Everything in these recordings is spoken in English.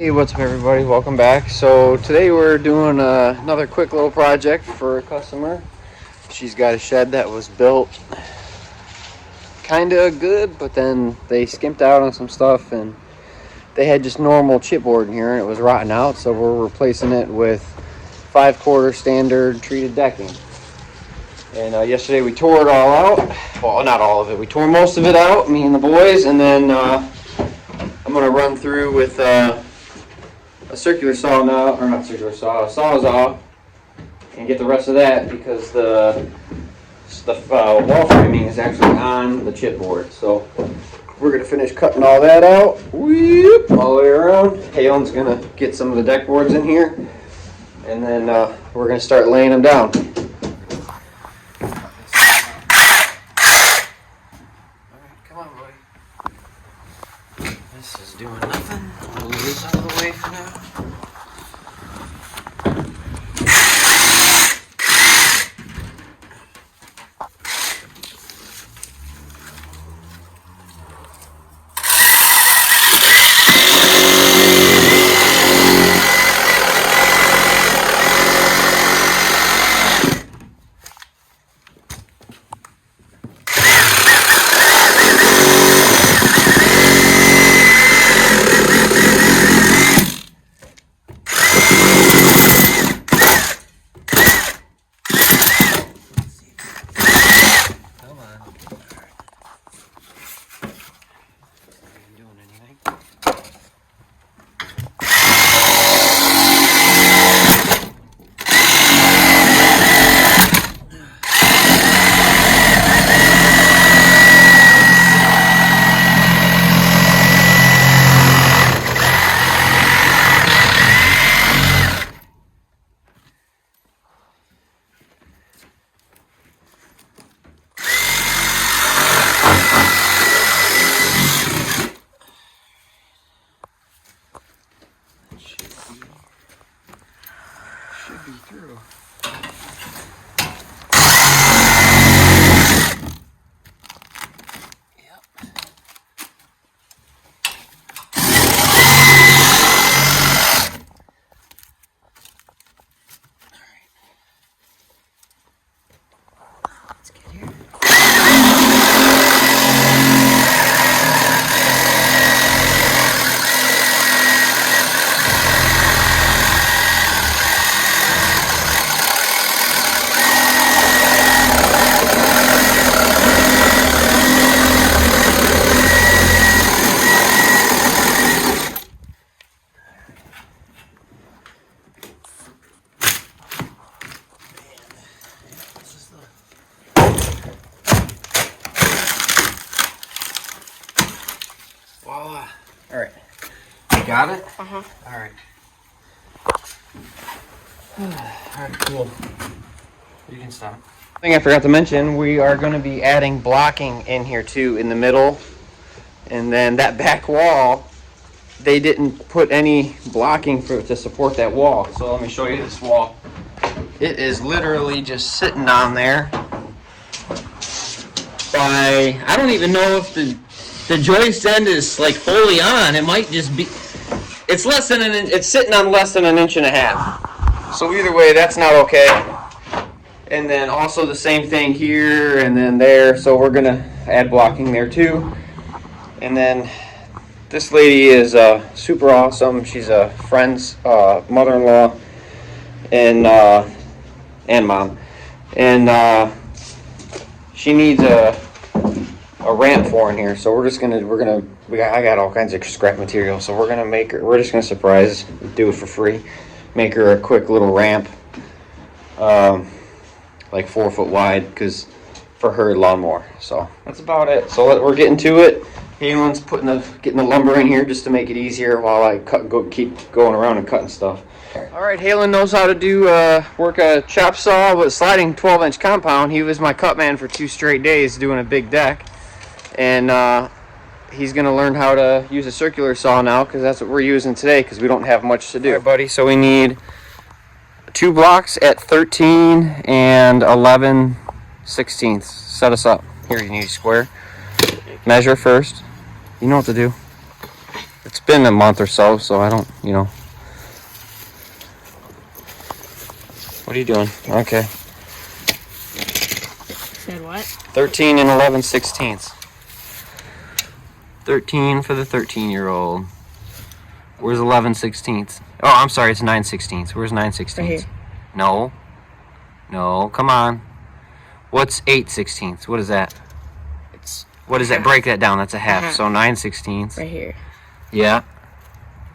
Hey, what's up everybody? Welcome back. So today we're doing another quick little project for a customer. She's got a shed that was built kind of good, but then they skimped out on some stuff and they had just normal chipboard in here and it was rotting out, so we're replacing it with 5/4 standard treated decking. And yesterday we tore it all out. Well, not all of it. We tore most of it out, me and the boys, and then I'm going to run through with a circular saw now, or not circular saw, a sawzall, and get the rest of that because the wall framing is actually on the chipboard. So we're going to finish cutting all that out, whoop, all the way around. Halen's going to get some of the deck boards in here, and then we're going to start laying them down. This is doing nothing. We'll move this out of the way for now. Should be through. Voila. All right. You got it? Uh-huh. All right. All right, cool. You can stop. Thing I forgot to mention, we are going to be adding blocking in here too, in the middle. And then that back wall, they didn't put any blocking to support that wall. So let me show you this wall. It is literally just sitting on there by, I don't even know if the joist end is like fully on. It might just be, it's less than it's sitting on less than 1.5 inches. So either way, that's not okay. And then also the same thing here and then there. So we're gonna add blocking there too. And then this lady is super awesome. She's a friend's mother-in-law and mom. And she needs a ramp for in here, so I got all kinds of scrap material, so we're just gonna surprise, do it for free, make her a quick little ramp, like 4 foot wide, because for her lawnmower. So that's about it. So we're getting to it. Halen's getting the lumber in here just to make it easier while I keep going around and cutting stuff. All right, Halen knows how to work a chop saw with sliding 12-inch compound. He was my cut man for 2 straight days doing a big deck. And he's going to learn how to use a circular saw now because that's what we're using today because we don't have much to do. All right, buddy, so we need 2 blocks at 13 and 11/16. Set us up. Here, you need a square. Measure first. You know what to do. It's been a month or so, so I don't, you know. What are you doing? Okay. Said what? 13 and 11/16. 13 for the 13-year-old. Where's 11/16? Oh, I'm sorry, it's 9/16. Where's 9/16? Right here. No. No, come on. What's 8/16? What is that? What is that? Break that down. That's a half. So 9/16. Right here. Yeah.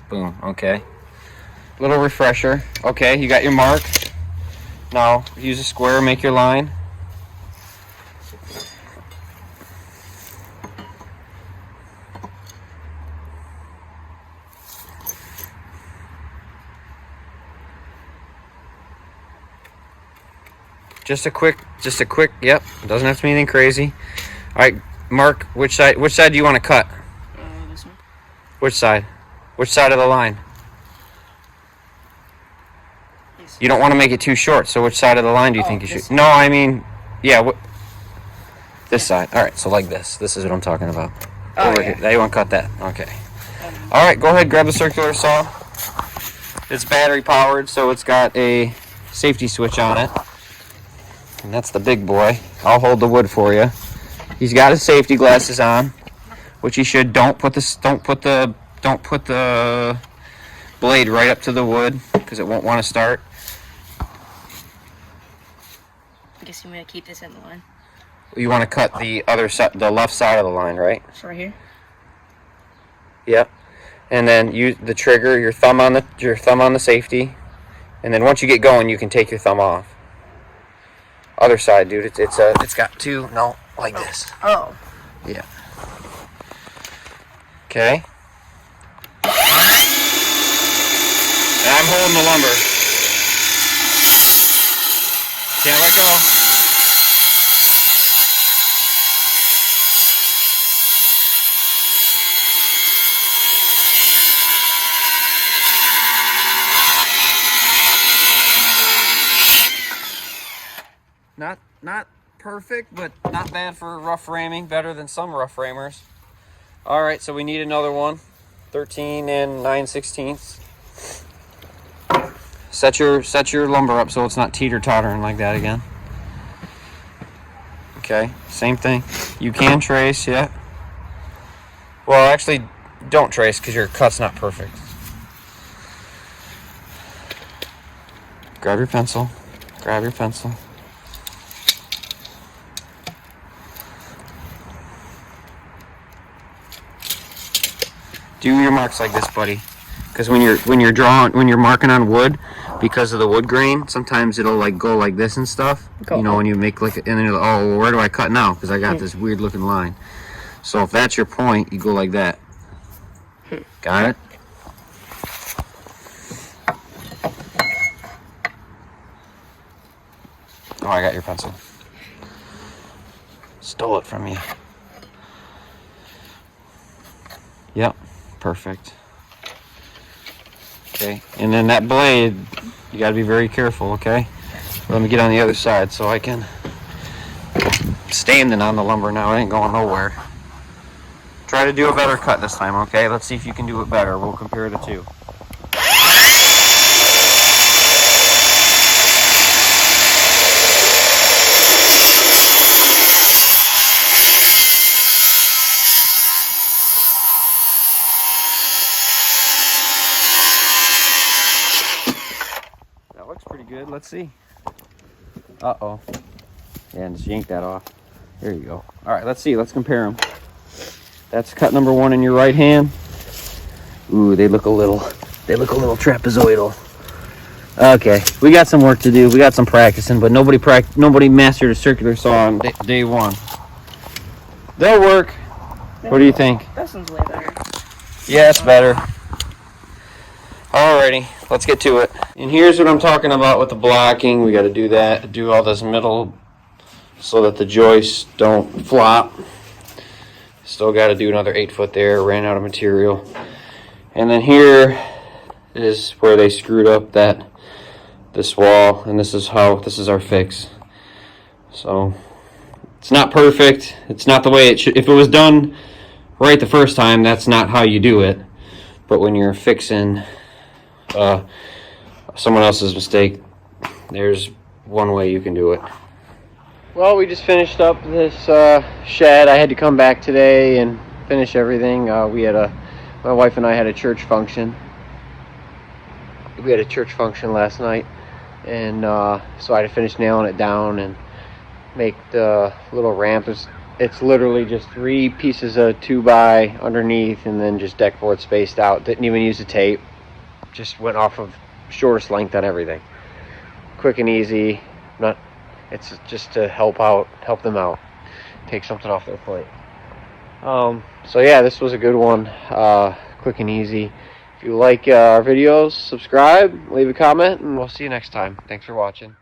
Boom. Okay. Little refresher. Okay, you got your mark. Now, use a square, make your line. Just a quick, yep. Doesn't have to be anything crazy. All right, mark which side do you want to cut? This one. Which side? Which side of the line? You don't want to make it too short, so which side of the line do you think you should? No, I mean, yeah, this side. All right, so like this. This is what I'm talking about. Over here. Now you want to cut that. Okay. All right, go ahead, grab the circular saw. It's battery powered, so it's got a safety switch on it. And that's the big boy. I'll hold the wood for you. He's got his safety glasses on, which he should. Don't put the blade right up to the wood because it won't want to start. I guess you want to keep this in the line. You want to cut the other side, the left side of the line, right? So right here. Yep. And then use the trigger, your thumb on the safety, and then once you get going, you can take your thumb off. Other side, dude. It's got two. No, like this. Oh. Yeah. Okay. And I'm holding the lumber. Can't let go. Not perfect, but not bad for rough framing. Better than some rough framers. All right, so we need another one. 13 and 9/16. Set your lumber up so it's not teeter-tottering like that again. Okay, same thing. You can trace, yeah. Well, actually, don't trace because your cut's not perfect. Grab your pencil. Grab your pencil. Do your marks like this, buddy. Because when you're marking on wood, because of the wood grain, sometimes it'll like go like this and stuff. You know, when you make like, and then you're like, oh, well, where do I cut now? Because I got this weird looking line. So if that's your point, you go like that. Got it? Oh, I got your pencil. Stole it from you. Yep, perfect. Okay, and then that blade, you gotta be very careful, okay? Let me get on the other side so I can, standing on the lumber now, it ain't going nowhere. Try to do a better cut this time, okay? Let's see if you can do it better. We'll compare the two. That looks pretty good. Let's see. Uh-oh. Yeah, and just yank that off. There you go. All right, let's see. Let's compare them. That's cut number one in your right hand. Ooh, they look a little trapezoidal. Okay, we got some work to do. We got some practicing, but nobody mastered a circular saw on day one. They'll work. What do you think? That sounds way better. Yeah, it's better. Alrighty, let's get to it. And here's what I'm talking about with the blocking. We got to do that, do all this middle so that the joists don't flop. Still got to do another 8 foot there, ran out of material. And then here is where they screwed up this wall, and this is our fix. So it's not perfect. It's not the way it should. If it was done right the first time, that's not how you do it. But when you're fixing someone else's mistake, there's one way you can do it. Well, we just finished up this shed. I had to come back today and finish everything. My wife and I had a church function. We had a church function last night, and so I had to finish nailing it down and make the little ramp. It's literally just 3 pieces of 2x underneath, and then just deck board spaced out. Didn't even use the tape. Just went off of shortest length on everything. Quick and easy. It's just to help them out, take something off their plate. So yeah, this was a good one. Quick and easy. If you like our videos, subscribe, leave a comment, and we'll see you next time. Thanks for watching.